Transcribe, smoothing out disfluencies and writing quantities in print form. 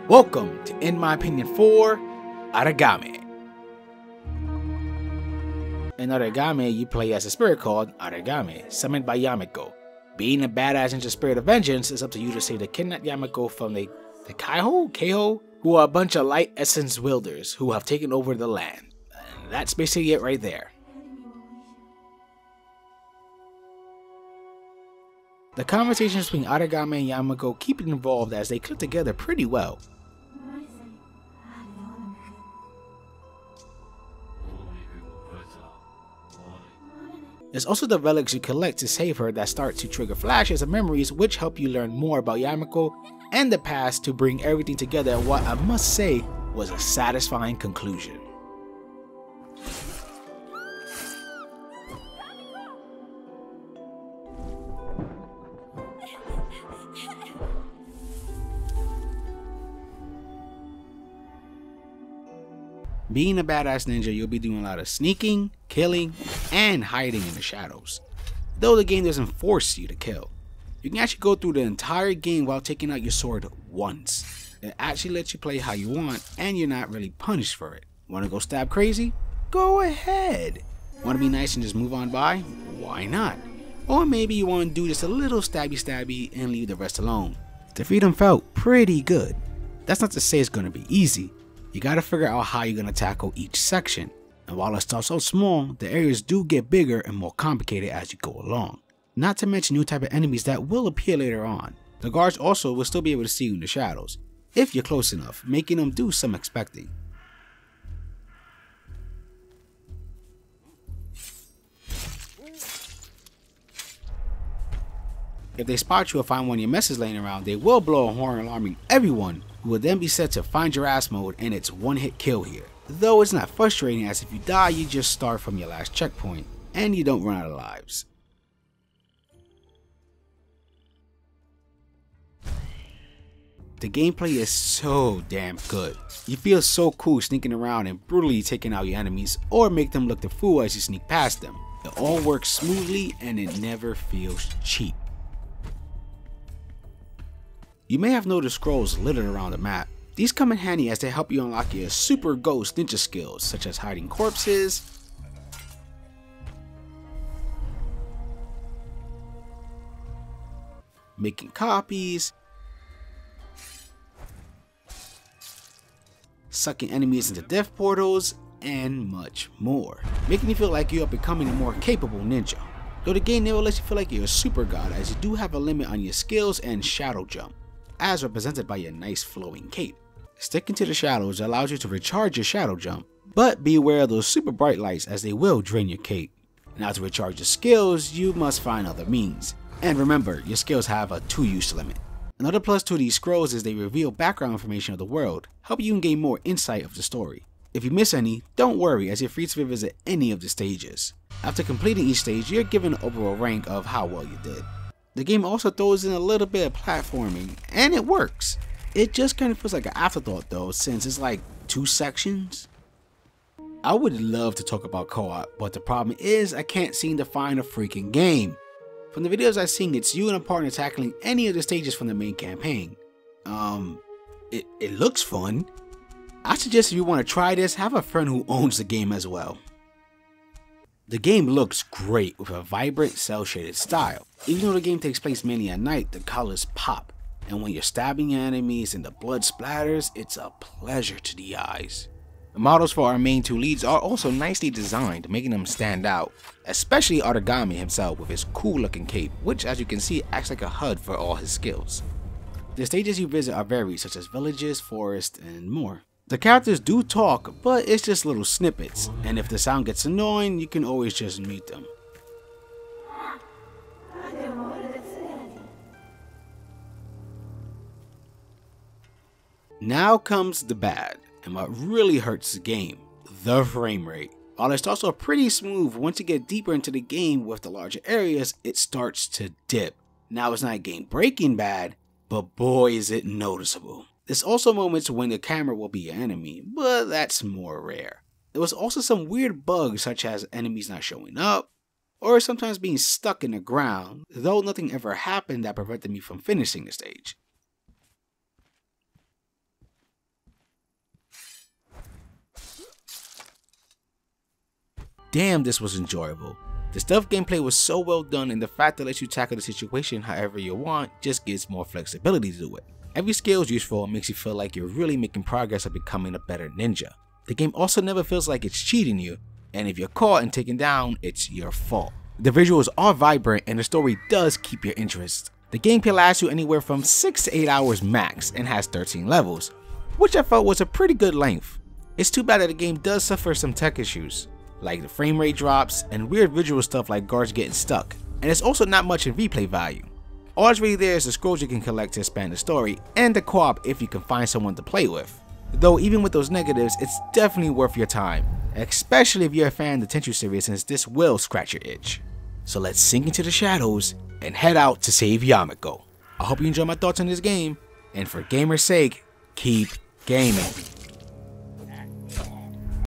Welcome to In My Opinion 4, Aragami. In Aragami, you play as a spirit called Aragami, summoned by Yamiko. Being a badass ninja spirit of vengeance, it's up to you to save the kidnapped Yamiko from the Keiho, who are a bunch of light essence wielders who have taken over the land. And that's basically it right there. The conversations between Aragami and Yamiko keep it involved as they click together pretty well. There's also the relics you collect to save her that start to trigger flashes of memories which help you learn more about Yamiko and the past to bring everything together in what I must say was a satisfying conclusion. Being a badass ninja, you'll be doing a lot of sneaking, killing, and hiding in the shadows. Though the game doesn't force you to kill. You can actually go through the entire game while taking out your sword once. It actually lets you play how you want and you're not really punished for it. Want to go stab crazy? Go ahead. Want to be nice and just move on by? Why not? Or maybe you want to do just a little stabby and leave the rest alone. The freedom felt pretty good. That's not to say it's going to be easy. You gotta figure out how you're gonna tackle each section, and while it starts out small, the areas do get bigger and more complicated as you go along. Not to mention new type of enemies that will appear later on. The guards also will still be able to see you in the shadows, if you're close enough, making them do some expecting. If they spot you or find one of your messes laying around, they will blow a horn alarming everyone, who will then be set to find your ass mode, and it's one hit kill here. Though it's not frustrating, as if you die you just start from your last checkpoint, and you don't run out of lives. The gameplay is so damn good. You feel so cool sneaking around and brutally taking out your enemies, or make them look the fool as you sneak past them. It all works smoothly and it never feels cheap. You may have noticed scrolls littered around the map. These come in handy as they help you unlock your super ghost ninja skills, such as hiding corpses, making copies, sucking enemies into death portals, and much more, making you feel like you are becoming a more capable ninja. Though the game never lets you feel like you're a super god, as you do have a limit on your skills and shadow jump, as represented by your nice flowing cape. Sticking to the shadows allows you to recharge your shadow jump, but be aware of those super bright lights as they will drain your cape. Now to recharge your skills, you must find other means. And remember, your skills have a 2-use limit. Another plus to these scrolls is they reveal background information of the world, helping you gain more insight of the story. If you miss any, don't worry, as you're free to revisit any of the stages. After completing each stage, you're given an overall rank of how well you did. The game also throws in a little bit of platforming, and it works. It just kind of feels like an afterthought though, since it's like 2 sections. I would love to talk about co-op, but the problem is I can't seem to find a freaking game. From the videos I've seen, it's you and a partner tackling any of the stages from the main campaign. It looks fun. I suggest if you want to try this, have a friend who owns the game as well. The game looks great with a vibrant cel-shaded style. Even though the game takes place mainly at night, the colors pop. And when you're stabbing your enemies and the blood splatters, it's a pleasure to the eyes. The models for our main 2 leads are also nicely designed, making them stand out. Especially Aragami himself with his cool looking cape, which as you can see acts like a HUD for all his skills. The stages you visit are varied, such as villages, forests, and more. The characters do talk, but it's just little snippets, and if the sound gets annoying, you can always just mute them. Now comes the bad, and what really hurts the game, the frame rate. While it starts off pretty smooth, once you get deeper into the game with the larger areas, it starts to dip. Now it's not game breaking bad, but boy is it noticeable. There's also moments when the camera will be your enemy, but that's more rare. There was also some weird bugs such as enemies not showing up, or sometimes being stuck in the ground, though nothing ever happened that prevented me from finishing the stage. damn, this was enjoyable. The stealth gameplay was so well done, and the fact that lets you tackle the situation however you want just gives more flexibility to it. Every skill is useful and makes you feel like you're really making progress of becoming a better ninja. The game also never feels like it's cheating you, and if you're caught and taken down, it's your fault. The visuals are vibrant and the story does keep your interest. The game can last you anywhere from 6 to 8 hours max and has 13 levels, which I felt was a pretty good length. It's too bad that the game does suffer some tech issues, like the frame rate drops and weird visual stuff like guards getting stuck, and there's also not much in replay value. All that's really there is the scrolls you can collect to expand the story, and the co-op if you can find someone to play with. Though even with those negatives, it's definitely worth your time, especially if you're a fan of the Tenchu series, since this will scratch your itch. So let's sink into the shadows and head out to save Yamako. I hope you enjoy my thoughts on this game, and for gamer's sake, keep gaming.